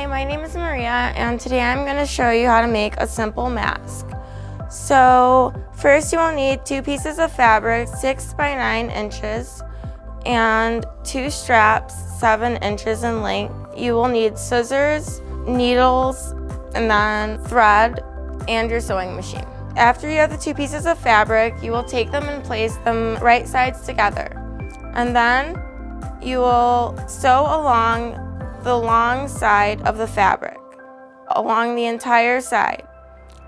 my name is Maria, and today I'm going to show you how to make a simple mask. So first you will need 2 pieces of fabric 6 by 9 inches and 2 straps 7 inches in length. You will need scissors, needles, and then thread and your sewing machine. After you have the 2 pieces of fabric, you will take them and place them right sides together. And then you will sew along the long side of the fabric, along the entire side.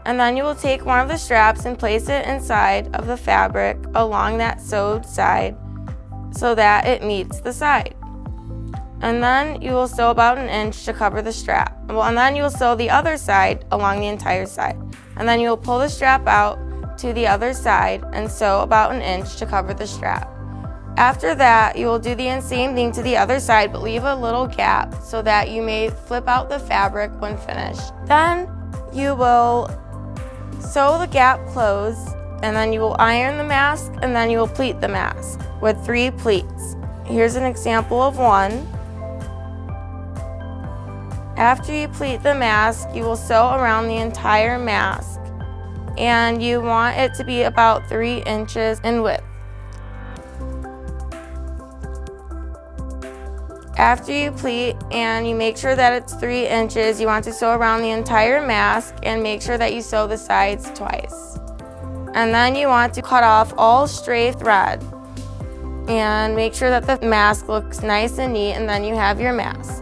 And then you will take one of the straps and place it inside of the fabric along that sewed side so that it meets the side. And then you will sew about 1 inch to cover the strap. And then you will sew the other side along the entire side. And then you will pull the strap out to the other side and sew about 1 inch to cover the strap. After that, you will do the same thing to the other side, but leave a little gap so that you may flip out the fabric when finished. Then you will sew the gap closed, and then you will iron the mask, and then you will pleat the mask with 3 pleats. Here's an example of one. After you pleat the mask, you will sew around the entire mask, and you want it to be about 3 inches in width. After you pleat and you make sure that it's 3 inches, you want to sew around the entire mask and make sure that you sew the sides twice. And then you want to cut off all stray thread and make sure that the mask looks nice and neat, and then you have your mask.